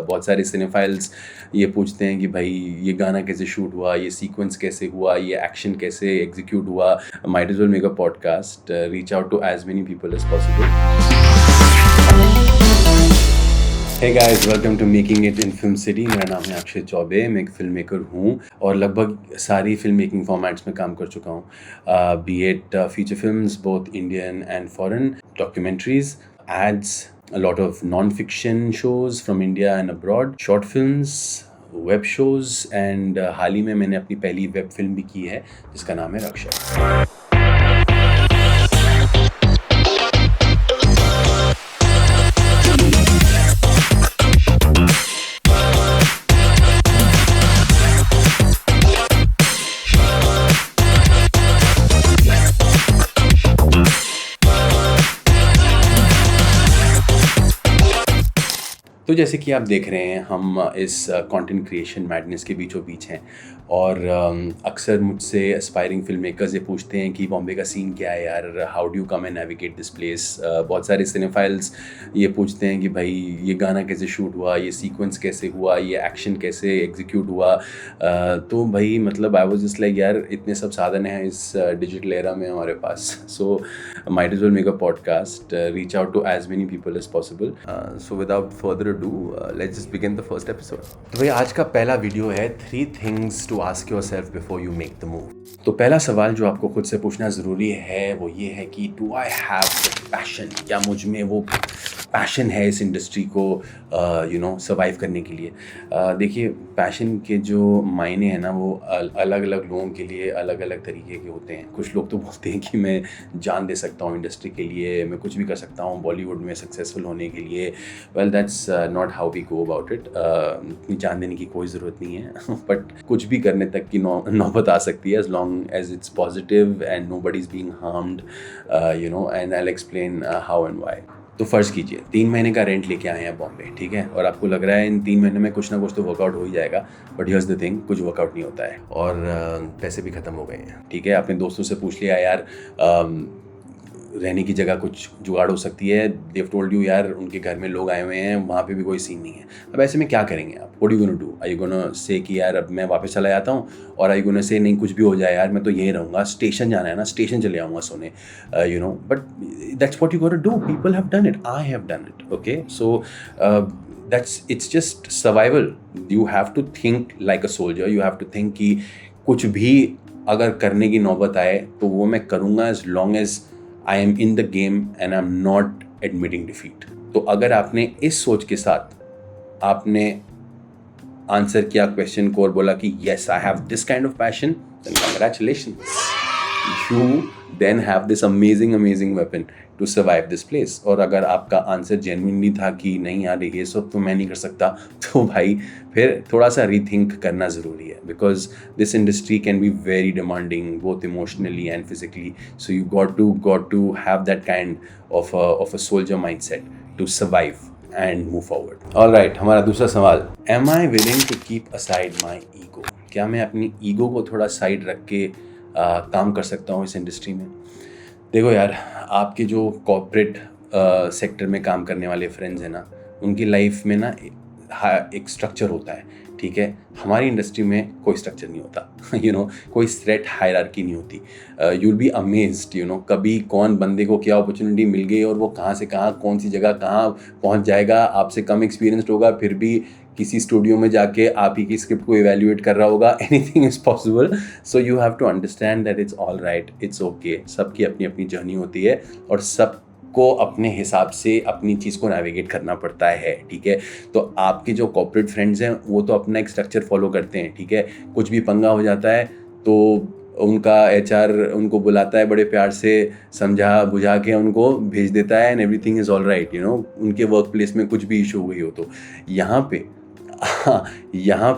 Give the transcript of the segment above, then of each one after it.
बहुत सारे सिनेफाइल्स ये पूछते हैं कि भाई ये गाना कैसे शूट हुआ, ये सीक्वेंस कैसे हुआ, ये एक्शन कैसे एग्जीक्यूट हुआ. Might as well make a podcast, reach out to as many people as possible. Hey guys, welcome to making it in film city. मेरा नाम है अक्षय चौबे. मैं एक फिल्म मेकर हूँ और लगभग सारी फिल्म मेकिंग फॉर्मेट्स में काम कर चुका हूँ. Be it feature films, both Indian and foreign, documentaries, ads, a lot of non-fiction shows from India and abroad, short films, web shows, and हाल ही में मैंने अपनी पहली वेब फिल्म भी की है जिसका नाम है रक्षा. तो जैसे कि आप देख रहे हैं, हम इस कंटेंट क्रिएशन मैडनेस के बीचों बीच हैं और अक्सर मुझसे एस्पायरिंग फिल्म मेकर्स ये पूछते हैं कि बॉम्बे का सीन क्या है यार, how do you come and navigate this place. बहुत सारे सिनेफाइल्स ये पूछते हैं कि भाई ये गाना कैसे शूट हुआ, ये सीक्वेंस कैसे हुआ, ये एक्शन कैसे एग्जीक्यूट हुआ. तो भाई मतलब आई वाज जस्ट लाइक यार, इतने सब साधन हैं इस डिजिटल एरा में हमारे पास. So might as well make a podcast, reach out to as many people as possible. So without further let's just begin the first episode. तो भाई आज का पहला वीडियो है 3 things to ask yourself before you make the move. तो पहला सवाल जो आपको खुद से पूछना ज़रूरी है वो ये है कि do I have the passion? क्या मुझ में वो पैशन है इस इंडस्ट्री को सर्वाइव करने के लिए. देखिए, पैशन के जो मायने हैं ना वो अलग अलग लोगों के लिए अलग अलग तरीके के होते हैं. कुछ लोग तो बोलते हैं कि मैं जान दे सकता हूँ इंडस्ट्री के लिए, मैं कुछ भी कर सकता हूँ बॉलीवुड में सक्सेसफुल होने के लिए. Well that's not how we go about it. इतनी जान देने की कोई ज़रूरत नहीं है बट कुछ भी करने तक की नौबत आ सकती है, as long as it's positive and nobody is being harmed, and I will explain how and why. तो फ़र्ज़ कीजिए 3 महीने का रेंट लेके आए हैं बॉम्बे, ठीक है, और आपको लग रहा है इन 3 महीने में कुछ ना कुछ तो वर्कआउट हो ही जाएगा. बट हियर्स द थिंग, कुछ वर्कआउट नहीं होता है और पैसे भी ख़त्म हो गए हैं. ठीक है, आपने दोस्तों से पूछ लिया यार रहने की जगह कुछ जुगाड़ हो सकती है. दे हैव टोल्ड यू यार उनके घर में लोग आए हुए हैं, वहाँ पे भी कोई सीन नहीं है. अब ऐसे में क्या करेंगे आप? What you gonna do? Are you gonna say कि यार अब मैं वापस चला जाता हूँ, और आर यू गोना से नहीं कुछ भी हो जाए यार मैं तो यहीं रहूँगा, स्टेशन जाना है ना स्टेशन चले आऊँगा सोने, but that's what you gonna do. People have done it, I have done it. Okay, so it's just survival. You have to think like a soldier. You have to think कि कुछ भी अगर करने की नौबत आए तो वो मैं करूँगा as long as I am in the game and I'm not admitting defeat. तो अगर आपने इस सोच के साथ आपने आंसर किया क्वेश्चन को और बोला कि yes I have this kind of passion, then congratulations. You then have this amazing weapon to survive this place. और अगर आपका आंसर जेन्युइनली था कि नहीं यार ये सब तो मैं नहीं कर सकता, तो भाई फिर थोड़ा सा रीथिंक करना ज़रूरी है. Because this industry can be very demanding both emotionally and physically. So you got to have that kind of a soldier mindset to survive and move forward. Alright, हमारा दूसरा सवाल, am I willing to keep aside my ego? क्या मैं अपनी ego को थोड़ा side रख के काम कर सकता हूँ इस इंडस्ट्री में? देखो यार, आपके जो कॉर्पोरेट सेक्टर में काम करने वाले फ्रेंड्स हैं ना, उनकी लाइफ में ना एक स्ट्रक्चर होता है, ठीक है. हमारी इंडस्ट्री में कोई स्ट्रक्चर नहीं होता. कोई सेट हायरार्की नहीं होती. यू विल बी अमेज्ड, कभी कौन बंदे को क्या अपॉर्चुनिटी मिल गई और वो कहाँ से कहाँ, कौन सी जगह कहाँ पहुँच जाएगा. आपसे कम एक्सपीरियंस्ड होगा, फिर भी किसी स्टूडियो में जाके आप ही की स्क्रिप्ट को इवेल्युएट कर रहा होगा. Anything is possible. So you have to understand that it's all right, it's okay. सबकी अपनी अपनी जर्नी होती है और सबको अपने हिसाब से अपनी चीज़ को नेविगेट करना पड़ता है, ठीक है. तो आपके जो कॉर्पोरेट फ्रेंड्स हैं वो तो अपना एक स्ट्रक्चर फॉलो करते हैं, ठीक है. कुछ भी पंगा हो जाता है तो उनका HR उनको बुलाता है, बड़े प्यार से समझा बुझा के उनको भेज देता है, and everything is all right. उनके वर्क प्लेस में कुछ भी इशू हो गई हो तो यहाँ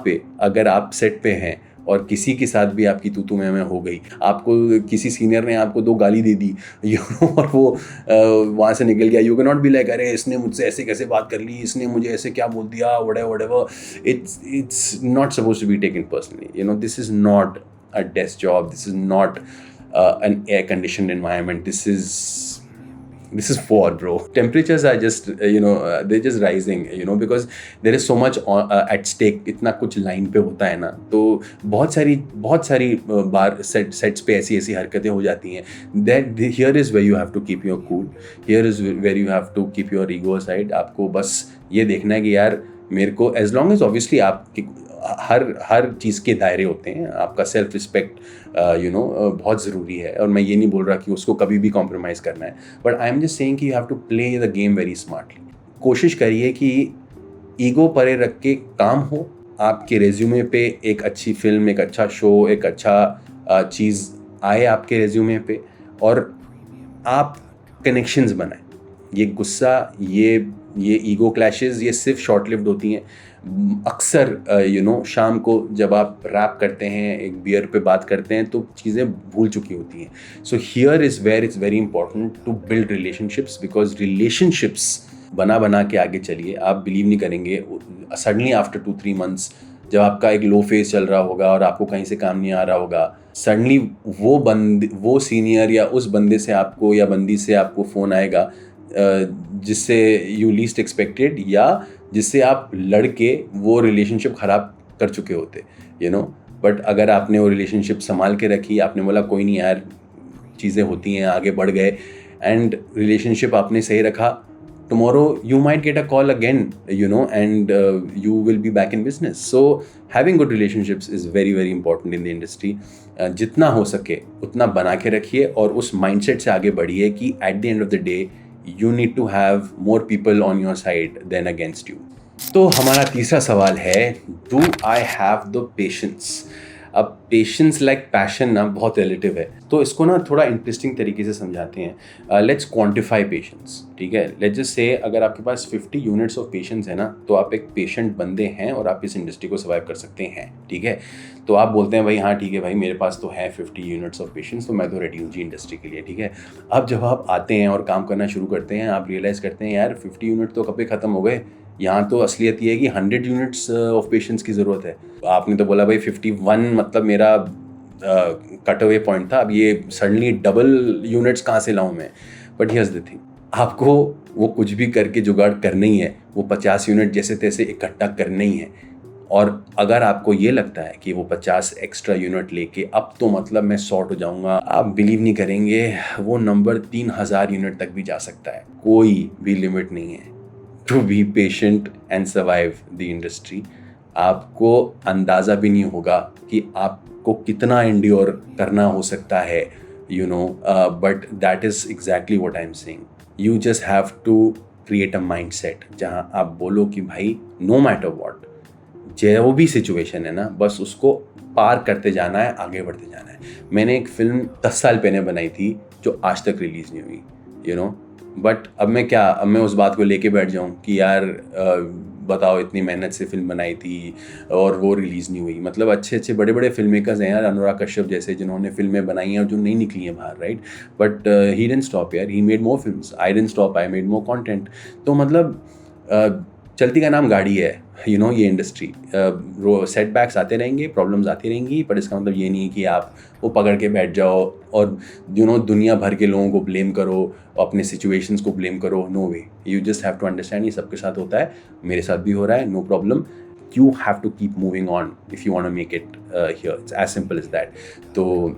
पे अगर आप सेट पे हैं और किसी के साथ भी आपकी तू मैं हो गई, आपको किसी सीनियर ने आपको 2 गाली दे दी और वो वहाँ से निकल गया, you can not be like अरे इसने मुझसे ऐसे कैसे बात कर ली, इसने मुझे ऐसे क्या बोल दिया, whatever. It's not supposed to be taken personally. This is not a desk job. This is not an air conditioned environment. This is this is war, bro. Temperatures are just they're just rising, because there is so much at stake. इतना कुछ line पे होता है ना, तो बहुत सारी बार sets पे ऐसी हरकतें हो जाती हैं. That here is where you have to keep your cool. Here is where you have to keep your ego aside. आपको बस ये देखना है कि यार मेरे को, as long as obviously आप हर चीज़ के दायरे होते हैं, आपका सेल्फ रिस्पेक्ट बहुत ज़रूरी है, और मैं ये नहीं बोल रहा कि उसको कभी भी कॉम्प्रोमाइज़ करना है, but I am just saying कि you have to play the game very smartly. कोशिश करिए कि ईगो परे रख के काम हो. आपके रेज्यूमे पे एक अच्छी फिल्म, एक अच्छा शो, एक अच्छा चीज़ आए आपके रेज्यूमे पे, और आप कनेक्शंस बनाएं. ये गुस्सा, ये ईगो क्लैशेस, ये सिर्फ शॉर्ट लिव्ड होती हैं. अक्सर शाम को जब आप रैप करते हैं, एक बियर पे बात करते हैं, तो चीज़ें भूल चुकी होती हैं. So here is where it's very important to build relationships, because relationships बना के आगे चलिए. आप बिलीव नहीं करेंगे, सडनली आफ्टर 2-3 मंथ्स जब आपका एक लो फेज चल रहा होगा और आपको कहीं से काम नहीं आ रहा होगा, सडनली वो सीनियर या उस बंदे से आपको या बंदी से आपको फ़ोन आएगा जिससे यू लीस्ट एक्सपेक्टेड, या जिससे आप लड़के वो रिलेशनशिप ख़राब कर चुके होते, बट अगर आपने वो रिलेशनशिप संभाल के रखी, आपने बोला कोई नहीं यार, चीज़ें होती हैं, आगे बढ़ गए, एंड रिलेशनशिप आपने सही रखा, tomorrow you might get a call again, and you will be back in business. So having good relationships is very very important in the industry. जितना हो सके उतना बना के रखिए, और उस mindset से आगे बढ़िए कि at the end of the day you need to have more people on your side than against you. तो हमारा तीसरा सवाल है, do I have the patience? अब पेशेंस लाइक पैशन ना बहुत रिलेटिव है, तो इसको ना थोड़ा इंटरेस्टिंग तरीके से समझाते हैं. Let's quantify patience. ठीक है, लेट्स जस्ट से अगर आपके पास 50 यूनिट्स ऑफ पेशेंस है ना, तो आप एक पेशेंट बंदे हैं और आप इस इंडस्ट्री को सर्वाइव कर सकते हैं. ठीक है, तो आप बोलते हैं भाई हाँ ठीक है भाई, मेरे पास तो है 50 यूनिट्स ऑफ पेशेंस, तो मैं तो रेडी हूँ जी इंडस्ट्री के लिए. ठीक है, अब जब आप आते हैं और काम करना शुरू करते हैं, आप रियलाइज़ करते हैं यार 50 यूनिट तो कब ख़त्म हो गए. यहाँ तो असलियत ये है कि 100 यूनिट्स ऑफ पेशेंस की ज़रूरत है. आपने तो बोला भाई 51 मतलब मेरा कट अवे पॉइंट था, अब ये सडनली डबल यूनिट्स कहाँ से लाऊं मैं. बट हियर्स द थिंग, आपको वो कुछ भी करके जुगाड़ करना ही है, वो 50 यूनिट जैसे तैसे इकट्ठा करना ही है. और अगर आपको ये लगता है कि वो 50 एक्स्ट्रा यूनिट लेके अब तो मतलब मैं सॉर्ट हो जाऊंगा, आप बिलीव नहीं करेंगे, वो नंबर 3000 यूनिट तक भी जा सकता है. कोई भी लिमिट नहीं है to be patient and survive the industry. आपको अंदाज़ा भी नहीं होगा कि आपको कितना एंड्योर करना हो सकता है, but that is exactly what I am saying. You just have to create a mind set जहाँ आप बोलो कि भाई नो मैटर व्हाट, जो भी सिचुएशन है ना, बस उसको पार करते जाना है, आगे बढ़ते जाना है. मैंने एक फिल्म 10 साल पहले बनाई थी जो आज तक रिलीज़ नहीं हुई, बट अब मैं उस बात को लेके बैठ जाऊं कि यार बताओ इतनी मेहनत से फिल्म बनाई थी और वो रिलीज़ नहीं हुई. मतलब अच्छे बड़े फिल्म मेकर्स हैं यार, अनुराग कश्यप जैसे, जिन्होंने फिल्में बनाई हैं और जो नहीं निकली हैं बाहर, right. But he didn't stop यार, he made more films. I didn't stop, I made more content. तो मतलब चलती का नाम गाड़ी है, ये इंडस्ट्री. सेटबैक्स आते रहेंगे, प्रॉब्लम्स आती रहेंगी, पर इसका मतलब ये नहीं कि आप वो पकड़ के बैठ जाओ और दुनिया भर के लोगों को ब्लेम करो, अपने सिचुएशंस को ब्लेम करो. No way, you just have to understand ये सबके साथ होता है, मेरे साथ भी हो रहा है, no problem. You have to keep moving on if you want to make it here. It's as simple as that. तो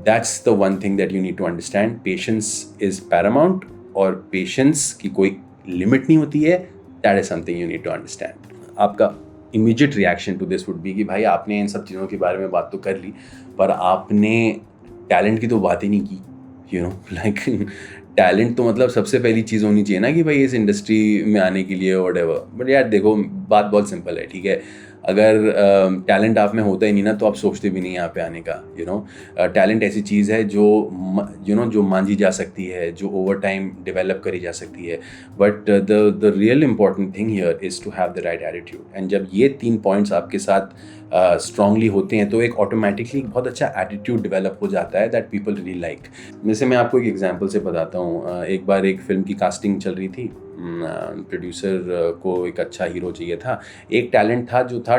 that's the one thing that you need to understand. Patience is paramount, और patience की कोई limit नहीं होती है. That is something you need to understand. आपका immediate reaction to this would be कि भाई आपने इन सब चीज़ों के बारे में बात तो कर ली, पर आपने टैलेंट की तो बात ही नहीं की. लाइक टैलेंट तो मतलब सबसे पहली चीज़ होनी चाहिए ना कि भाई इस इंडस्ट्री में आने के लिए व्हाटएवर. बट यार देखो, बात बहुत सिंपल है. ठीक है, अगर टैलेंट आप में होता ही नहीं ना, तो आप सोचते भी नहीं यहाँ पे आने का. टैलेंट ऐसी चीज़ है जो जो मांझी जा सकती है, जो ओवर टाइम डेवलप करी जा सकती है. But the real important thing here is to have the right attitude. And जब ये 3 पॉइंट्स आपके साथ स्ट्रांगली होते हैं, तो एक ऑटोमेटिकली बहुत अच्छा एटीट्यूड डेवलप हो जाता है दैट पीपल रियली लाइक. जैसे मैं आपको एक एग्जांपल से बताता हूँ. एक बार एक फिल्म की कास्टिंग चल रही थी, प्रोड्यूसर को एक अच्छा हीरो चाहिए था. एक टैलेंट था जो था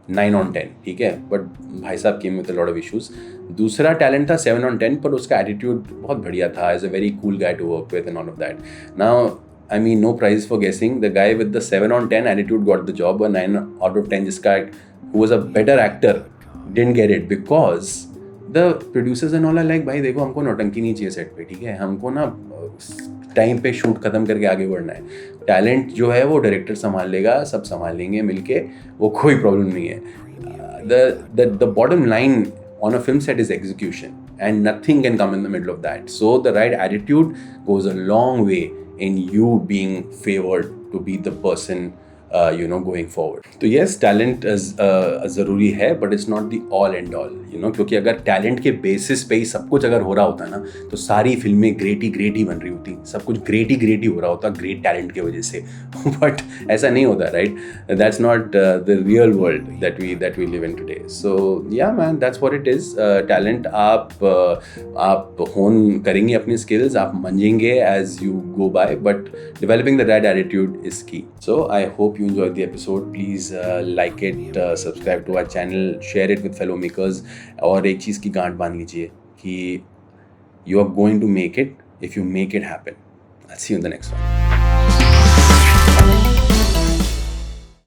9/10, ठीक है, बट भाई साहब came with a lot of issues. दूसरा टैलेंट था 7/10, पर उसका एटीट्यूड बहुत बढ़िया था, as a very cool guy to work with and all of that. Now I mean, no prize for guessing. The guy with the 7/10 attitude got the job. A 9/10 जिसका who was a better actor didn't get it because the producers and all are like, भाई देखो हमको नौटंकी नहीं चाहिए set पे, ठीक है, हमको ना टाइम पे शूट खत्म करके आगे बढ़ना है। टैलेंट जो है वो डायरेक्टर संभाल लेगा, सब संभाल लेंगे मिलके, वो कोई प्रॉब्लम नहीं है। The bottom line on a film set is execution, and nothing can come in the middle of that. So the right attitude goes a long way in you being favored to be the person going forward. तो yes, talent ज़रूरी है, but it's not the all and all, क्योंकि अगर talent के basis पे ही सब कुछ अगर हो रहा होता ना, तो सारी फिल्में ग्रेट ही बन रही होती, सब कुछ ग्रेट ही हो रहा होता ग्रेट टैलेंट की वजह से। बट ऐसा नहीं होता, right? That's not the real world that we live in today. So yeah man, that's what it is. Talent आप होन करेंगे अपनी स्किल्स, आप मंजेंगे as you go by, but developing the right attitude is key. So I hope you enjoyed the episode. Please like it, subscribe to our channel, share it with fellow makers. और एक चीज़ की गांठ बांध लीजिए कि you are going to make it if you make it happen. I'll see you in the next one.